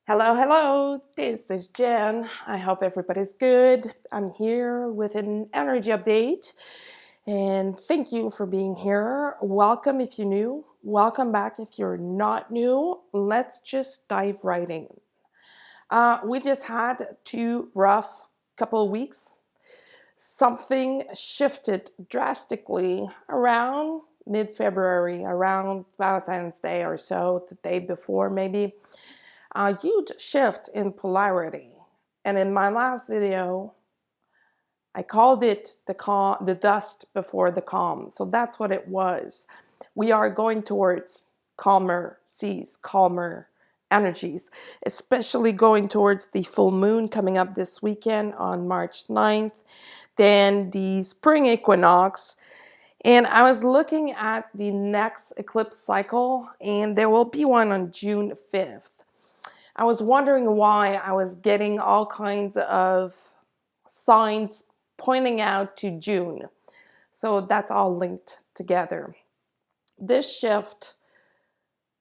Hello, hello, this is Jen. I hope everybody's good. I'm here with an energy update and thank you for being here. Welcome if you're new, welcome back if you're not new. Let's just dive right in. We just had two rough couple of weeks. Something shifted drastically around mid February, around Valentine's Day or so, the day before maybe. A huge shift in polarity. And in my last video, I called it the dust before the calm. So that's what it was. We are going towards calmer seas, calmer energies, especially going towards the full moon coming up this weekend on March 9th, then the spring equinox. And I was looking at the next eclipse cycle, and there will be one on June 5th. I was wondering why I was getting all kinds of signs pointing out to June. So that's all linked together. This shift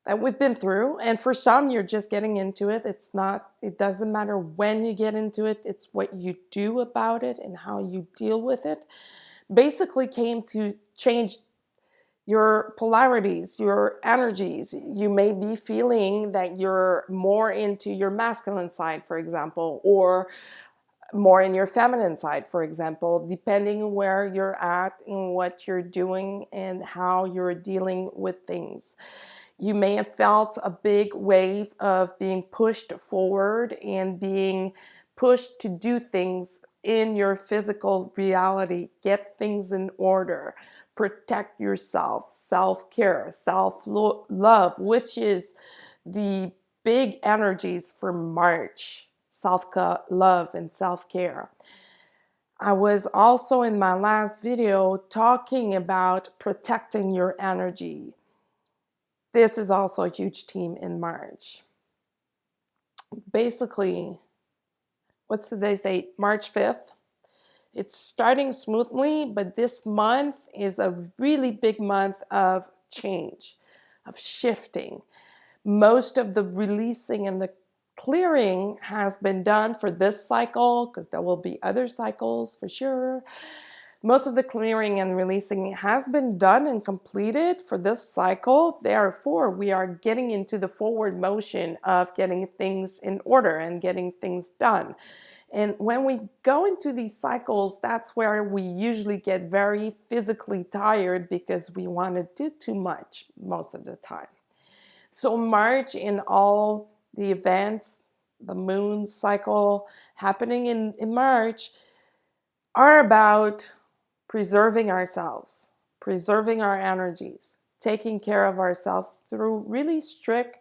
that we've been through, and for some you're just getting into it. It doesn't matter when you get into it, it's what you do about it and how you deal with it. Basically came to change your polarities, your energies. You may be feeling that you're more into your masculine side, for example, or more in your feminine side, for example, depending where you're at and what you're doing and how you're dealing with things. You may have felt a big wave of being pushed forward and being pushed to do things in your physical reality, get things in order, protect yourself, self-care, self-love, which is the big energies for March, self-love and self-care. I was also in my last video talking about protecting your energy. This is also a huge theme in March. Basically, what's today's date? March 5th. It's starting smoothly, but this month is a really big month of change, of shifting. Most of the releasing and the clearing has been done for this cycle, because there will be other cycles for sure. Most of the clearing and releasing has been done and completed for this cycle. Therefore, we are getting into the forward motion of getting things in order and getting things done. And when we go into these cycles, that's where we usually get very physically tired because we want to do too much most of the time. So March, in all the events, the moon cycle happening in March, are about preserving ourselves, preserving our energies, taking care of ourselves through really strict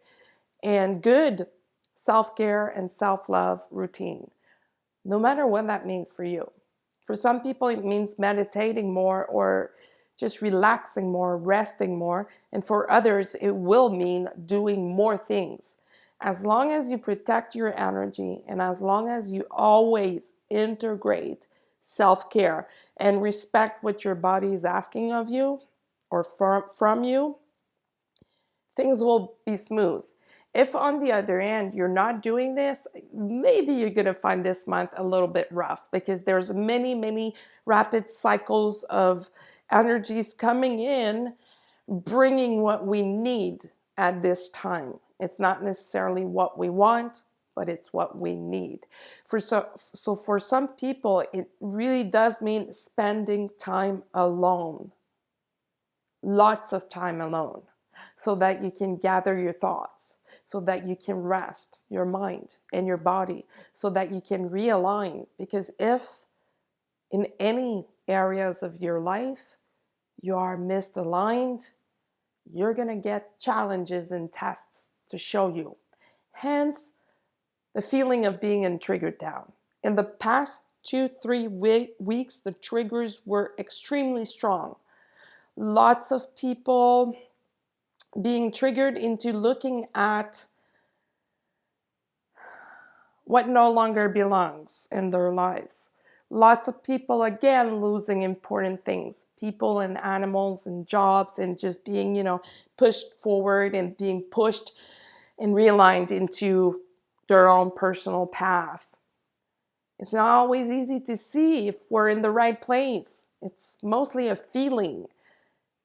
and good self-care and self-love routine, no matter what that means for you. For some people, it means meditating more or just relaxing more, resting more. And for others, it will mean doing more things. As long as you protect your energy and as long as you always integrate self-care and respect what your body is asking of you or from you, things will be smooth. If on the other end you're not doing this, maybe you're going to find this month a little bit rough because there's many rapid cycles of energies coming in, bringing what we need at this time. It's not necessarily what we want, but it's what we need. So for some people, it really does mean spending time alone. Lots of time alone, so that you can gather your thoughts, so that you can rest your mind and your body, so that you can realign. Because if in any areas of your life you are misaligned, you're going to get challenges and tests to show you. Hence, the feeling of being in trigger down. In the past 2-3 weeks, the triggers were extremely strong. Lots of people being triggered into looking at what no longer belongs in their lives. Lots of people, again, losing important things. People and animals and jobs and just being, pushed forward and being pushed and realigned into your own personal path. It's not always easy to see if we're in the right place. It's mostly a feeling.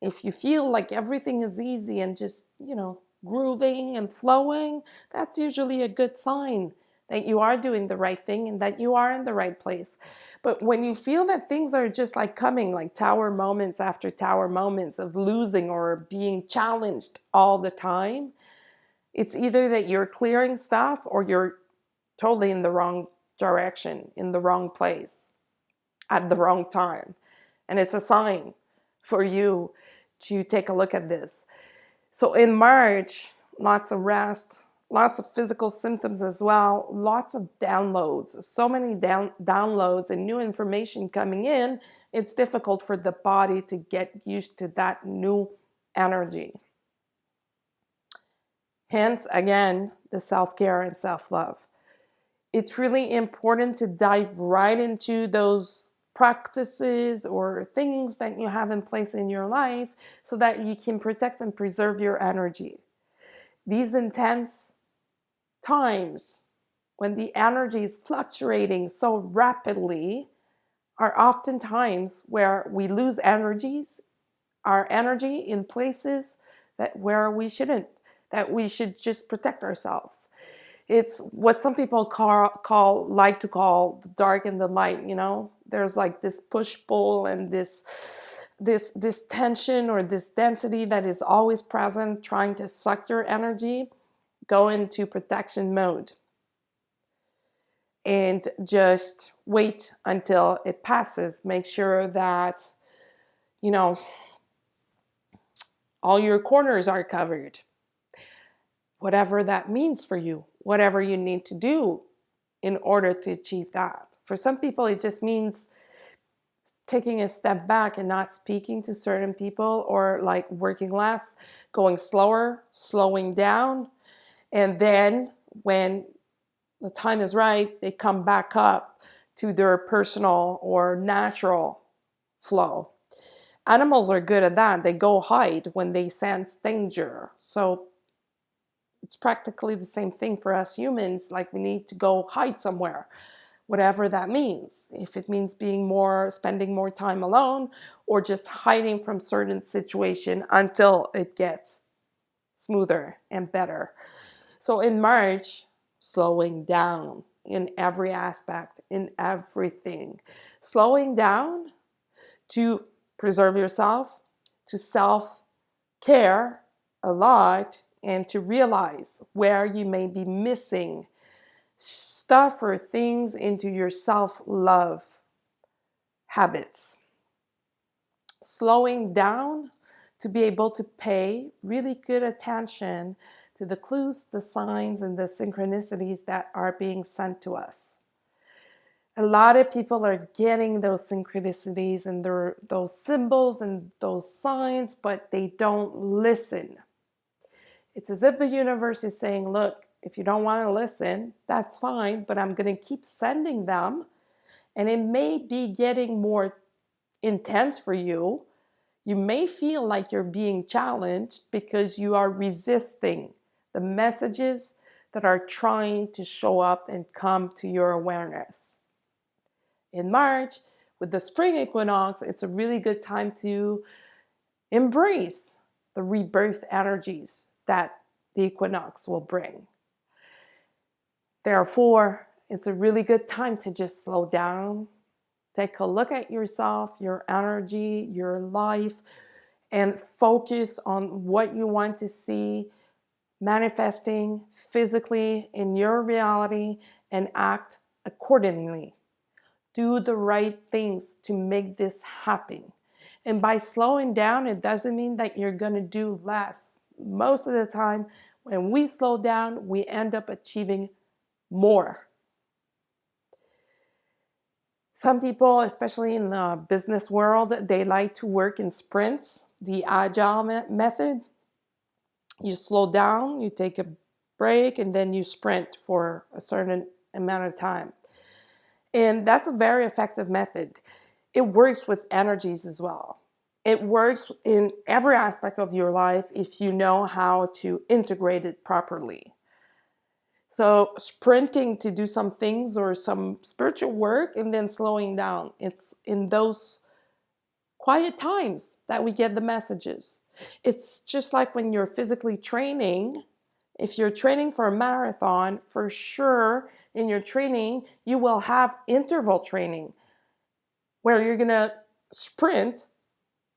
If you feel like everything is easy and just, grooving and flowing, that's usually a good sign that you are doing the right thing and that you are in the right place. But when you feel that things are just like coming, like tower moments after tower moments of losing or being challenged all the time, it's either that you're clearing stuff or you're totally in the wrong direction, in the wrong place, at the wrong time. And it's a sign for you to take a look at this. So in March, lots of rest, lots of physical symptoms as well, lots of downloads, so many downloads and new information coming in. It's difficult for the body to get used to that new energy. Hence, again, the self-care and self-love. It's really important to dive right into those practices or things that you have in place in your life so that you can protect and preserve your energy. These intense times when the energy is fluctuating so rapidly are often times where we lose our energy in places where we shouldn't, that we should just protect ourselves. It's what some people like to call the dark and the light. There's like this push-pull and this tension or this density that is always present, trying to suck your energy. Go into protection mode and just wait until it passes. Make sure that all your corners are covered. Whatever that means for you, whatever you need to do in order to achieve that. For some people, it just means taking a step back and not speaking to certain people, or like working less, going slower, slowing down. And then when the time is right, they come back up to their personal or natural flow. Animals are good at that. They go hide when they sense danger. So it's practically the same thing for us humans. Like, we need to go hide somewhere, whatever that means. If it means spending more time alone, or just hiding from certain situation until it gets smoother and better. So in March, slowing down in every aspect, in everything. Slowing down to preserve yourself, to self-care a lot, and to realize where you may be missing stuff or things into your self-love habits. Slowing down to be able to pay really good attention to the clues, the signs, and the synchronicities that are being sent to us. A lot of people are getting those synchronicities and those symbols and those signs, but they don't listen. It's as if the universe is saying, look, if you don't want to listen, that's fine, but I'm going to keep sending them. And it may be getting more intense for you. You may feel like you're being challenged because you are resisting the messages that are trying to show up and come to your awareness. In March, with the spring equinox, it's a really good time to embrace the rebirth energies that the equinox will bring. Therefore, it's a really good time to just slow down, take a look at yourself, your energy, your life, and focus on what you want to see manifesting physically in your reality, and act accordingly. Do the right things to make this happen. And by slowing down, it doesn't mean that you're going to do less. Most of the time, when we slow down, we end up achieving more. Some people, especially in the business world, they like to work in sprints, the agile method. You slow down, you take a break, and then you sprint for a certain amount of time. And that's a very effective method. It works with energies as well. It works in every aspect of your life if you know how to integrate it properly. So sprinting to do some things or some spiritual work and then slowing down. It's in those quiet times that we get the messages. It's just like when you're physically training. If you're training for a marathon, for sure in your training, you will have interval training where you're going to sprint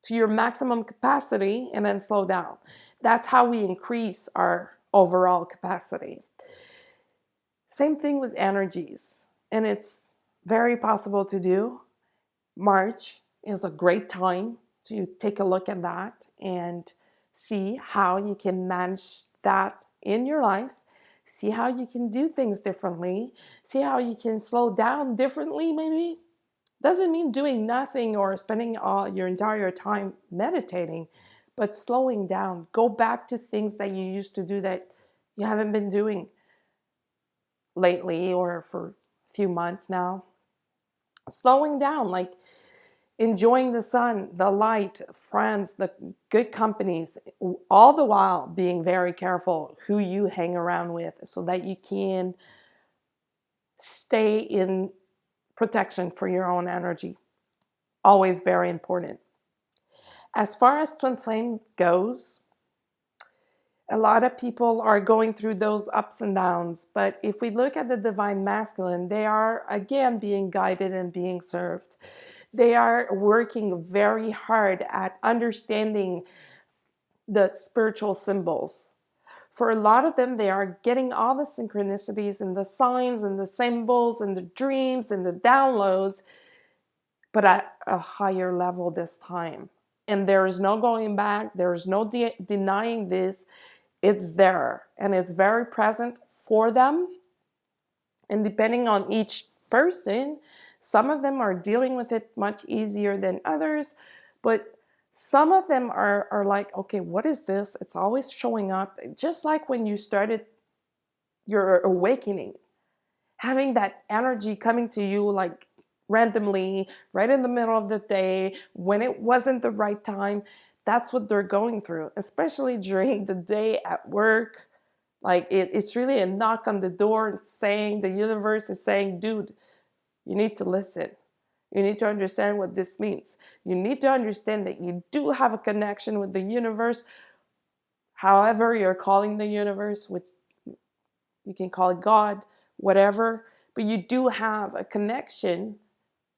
to your maximum capacity and then slow down. That's how we increase our overall capacity. Same thing with energies, and it's very possible to do. March is a great time to take a look at that and see how you can manage that in your life. See how you can do things differently. See how you can slow down differently, maybe. Doesn't mean doing nothing or spending all your entire time meditating, but slowing down. Go back to things that you used to do that you haven't been doing lately or for a few months now. Slowing down, like enjoying the sun, the light, friends, the good companies, all the while being very careful who you hang around with so that you can stay in protection for your own energy. Always very important. As far as twin flame goes, a lot of people are going through those ups and downs, but if we look at the divine masculine, they are again being guided and being served. They are working very hard at understanding the spiritual symbols. For a lot of them, they are getting all the synchronicities and the signs and the symbols and the dreams and the downloads, but at a higher level this time. And there is no going back. There is no denying this. It's there and it's very present for them. And depending on each person, some of them are dealing with it much easier than others, but some of them are like, okay, what is this? It's always showing up. Just like when you started your awakening, having that energy coming to you like randomly, right in the middle of the day, when it wasn't the right time. That's what they're going through, especially during the day at work. Like it's really a knock on the door saying, the universe is saying, dude, you need to listen. You need to understand what this means. You need to understand that you do have a connection with the universe. However you're calling the universe, which you can call it God, whatever, but you do have a connection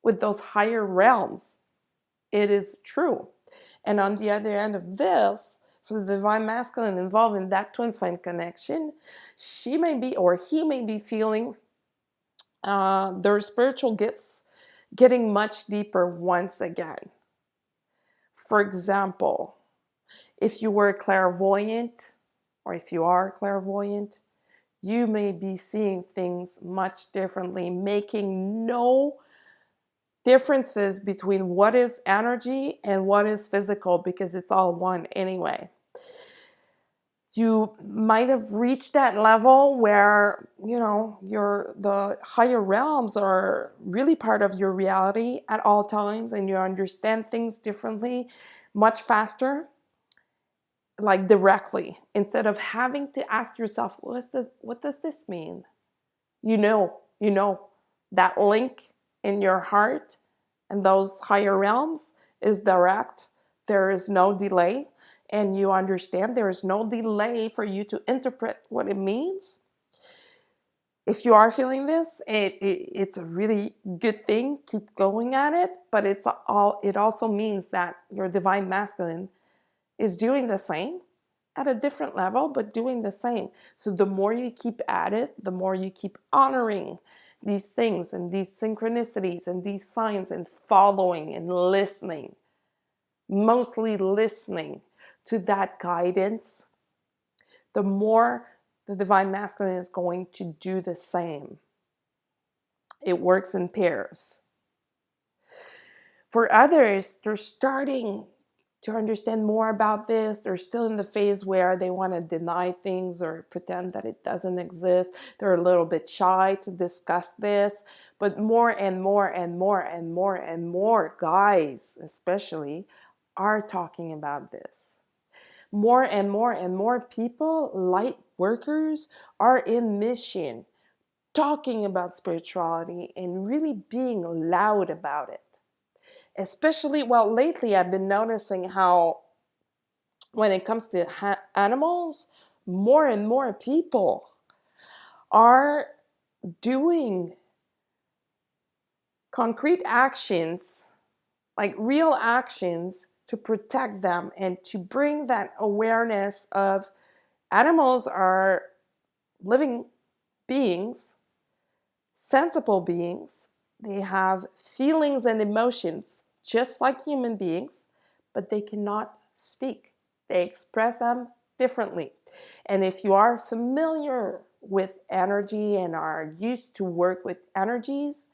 with those higher realms. It is true. And on the other end of this, for the divine masculine involved in that twin flame connection, she may be or he may be feeling their spiritual gifts getting much deeper once again. For example, if you were clairvoyant or if you are clairvoyant, you may be seeing things much differently, making no differences between what is energy and what is physical because it's all one anyway. You might have reached that level where, the higher realms are really part of your reality at all times and you understand things differently, much faster, like directly, instead of having to ask yourself, what does this mean? You know, that link in your heart and those higher realms is direct. There is no delay. And you understand there is no delay for you to interpret what it means. If you are feeling this, it's a really good thing. Keep going at it. But it also means that your divine masculine is doing the same at a different level, but doing the same. So the more you keep at it, the more you keep honoring these things and these synchronicities and these signs and following and listening, mostly listening to that guidance, the more the divine masculine is going to do the same. It works in pairs. For others, they're starting to understand more about this. They're still in the phase where they want to deny things or pretend that it doesn't exist. They're a little bit shy to discuss this, but more and more and more and more and more guys especially are talking about this. More and more and more people, light workers are in mission, talking about spirituality and really being loud about it. Especially, well, lately I've been noticing how when it comes to animals, more and more people are doing concrete actions, like real actions, to protect them and to bring that awareness of animals are living beings, sensible beings. They have feelings and emotions just like human beings, but they cannot speak. They express them differently. And if you are familiar with energy and are used to work with energies,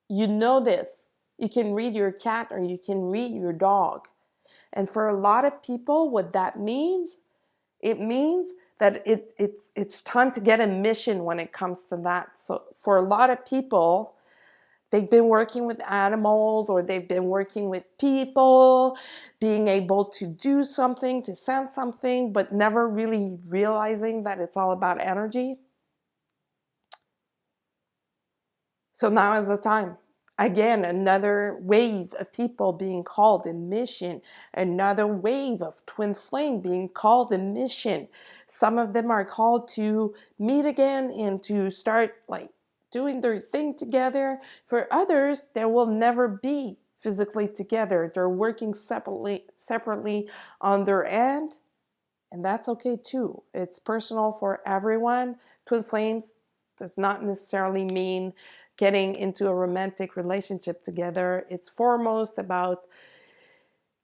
you know this. You can read your cat or you can read your dog. And for a lot of people, what that means, it means that it's time to get a mission when it comes to that. So for a lot of people, they've been working with animals or they've been working with people, being able to do something, to sense something, but never really realizing that it's all about energy. So now is the time. Again, another wave of people being called in mission, another wave of twin flame being called in mission. Some of them are called to meet again and to start like doing their thing together. For others, there will never be physically together. They're working separately on their end, and that's okay too. It's personal for everyone. Twin flames does not necessarily mean getting into a romantic relationship together. It's foremost about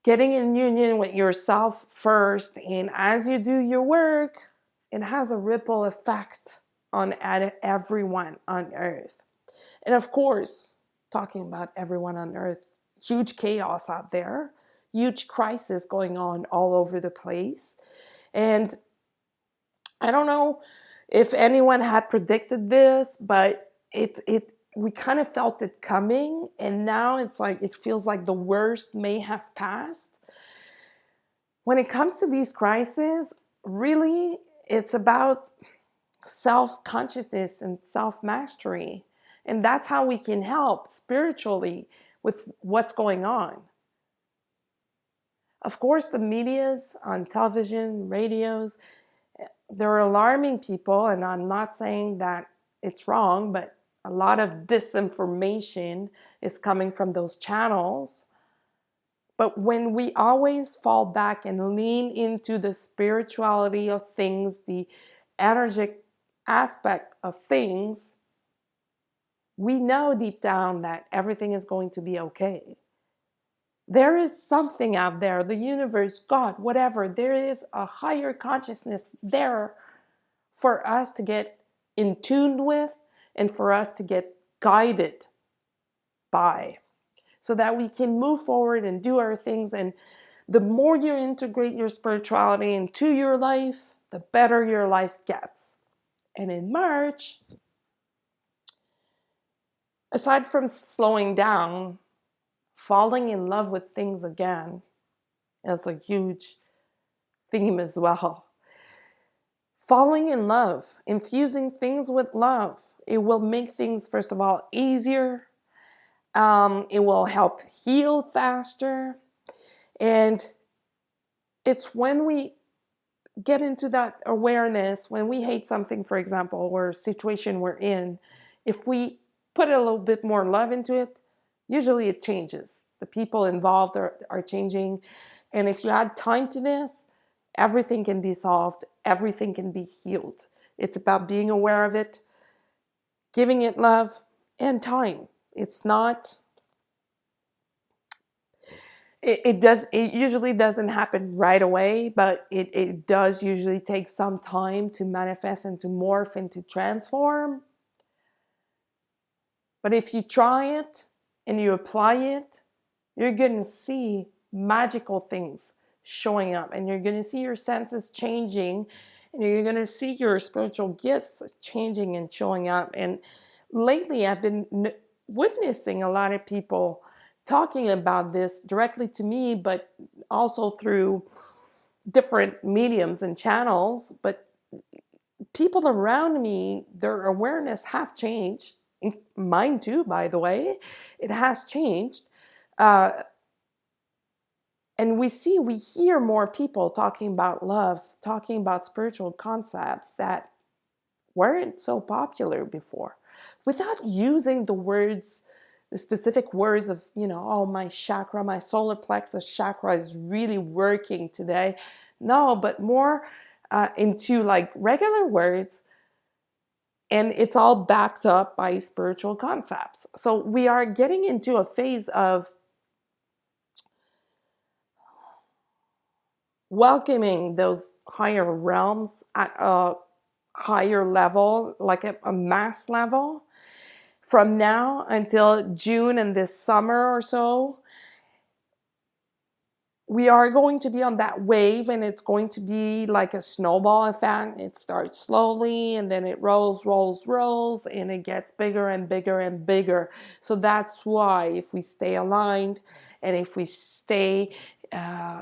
getting in union with yourself first. And as you do your work, it has a ripple effect on everyone on earth. And of course, talking about everyone on earth, huge chaos out there, huge crisis going on all over the place. And I don't know if anyone had predicted this, but we kind of felt it coming, and now it's like it feels like the worst may have passed. When it comes to these crises, really it's about self-consciousness and self-mastery. And that's how we can help spiritually with what's going on. Of course, the medias on television, radios, they're alarming people, and I'm not saying that it's wrong, but a lot of disinformation is coming from those channels. But when we always fall back and lean into the spirituality of things, the energetic aspect of things, we know deep down that everything is going to be okay. There is something out there, the universe, God, whatever, there is a higher consciousness there for us to get in tune with and for us to get guided by, so that we can move forward and do our things. And the more you integrate your spirituality into your life, the better your life gets. And in March, aside from slowing down, falling in love with things again is a huge theme as well. Falling in love, infusing things with love, it will make things, first of all, easier. It will help heal faster. And it's when we get into that awareness, when we hate something, for example, or a situation we're in, if we put a little bit more love into it, usually it changes. The people involved are changing. And if you add time to this, everything can be solved, everything can be healed. It's about being aware of it, giving it love and time. It's not, it usually doesn't happen right away, but it does usually take some time to manifest and to morph and to transform. But if you try it and you apply it, you're going to see magical things showing up, and you're going to see your senses changing, and you're going to see your spiritual gifts changing and showing up. And lately I've been witnessing a lot of people talking about this directly to me, but also through different mediums and channels. But people around me, their awareness have changed. Mine too, by the way. It has changed. Uh, and we hear more people talking about love, talking about spiritual concepts that weren't so popular before, without using the words, the specific words of, oh, my chakra, my solar plexus chakra is really working today. No, but more into like regular words, and it's all backed up by spiritual concepts. So we are getting into a phase of welcoming those higher realms at a higher level, like a mass level. From now until June and this summer or so, we are going to be on that wave, and it's going to be like a snowball effect. It starts slowly and then it rolls, and it gets bigger and bigger and bigger. So that's why if we stay aligned and if we stay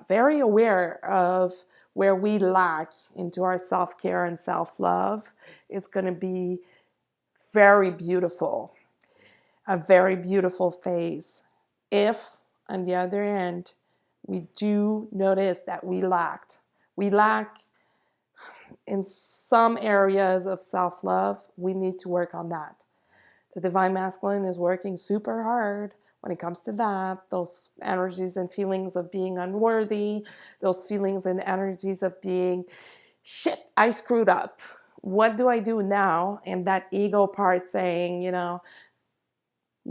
very aware of where we lack into our self-care and self-love, it's going to be very beautiful, a very beautiful phase. If, on the other end, we do notice that we lack in some areas of self-love, we need to work on that. The Divine Masculine is working super hard when it comes to that. Those energies and feelings of being unworthy, those feelings and energies of being, shit, I screwed up. What do I do now? And that ego part saying, you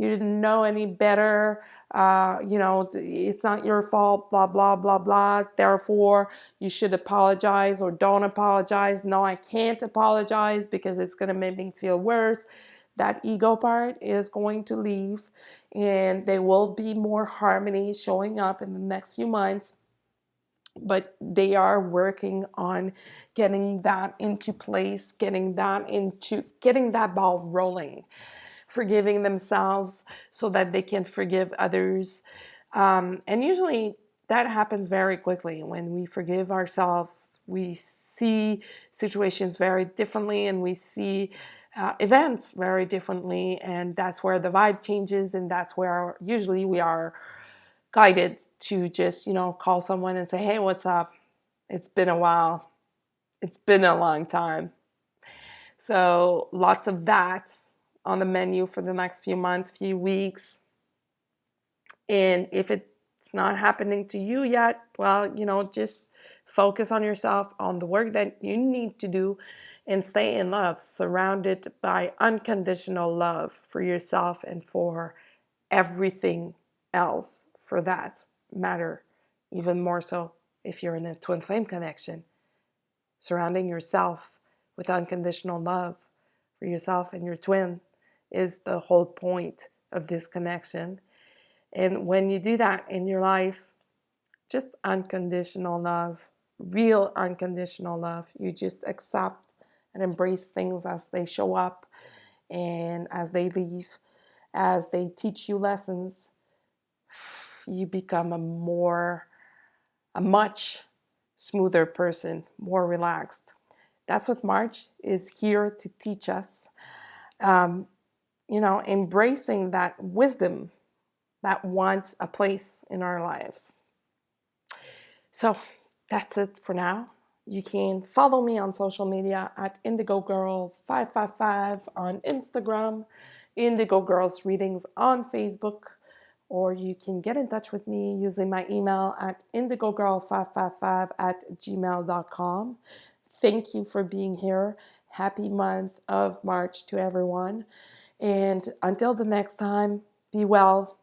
didn't know any better, it's not your fault, blah, blah, blah, blah. Therefore, you should apologize or don't apologize. No, I can't apologize because it's going to make me feel worse. That ego part is going to leave, and there will be more harmony showing up in the next few months. But they are working on getting that into place, getting that ball rolling, forgiving themselves so that they can forgive others. And usually that happens very quickly. When we forgive ourselves, we see situations very differently, and we see events very differently. And that's where the vibe changes, and that's where usually we are guided to just, call someone and say, hey, what's up? It's been a while. It's been a long time. So lots of that on the menu for the next few months, few weeks. And if it's not happening to you yet, well, just focus on yourself, on the work that you need to do, and stay in love, surrounded by unconditional love for yourself and for everything else for that matter. Even more so if you're in a twin flame connection, surrounding yourself with unconditional love for yourself and your twin is the whole point of this connection. And when you do that in your life, just unconditional love, real unconditional love, you just accept and embrace things as they show up and as they leave, as they teach you lessons. You become a much smoother person, more relaxed. That's what March is here to teach us. Embracing that wisdom that wants a place in our lives. So that's it for now. You can follow me on social media at IndigoGirl555 on Instagram, Indigo Girls Readings on Facebook, or you can get in touch with me using my email at indigogirl555@gmail.com. Thank you for being here. Happy month of March to everyone. And until the next time, be well,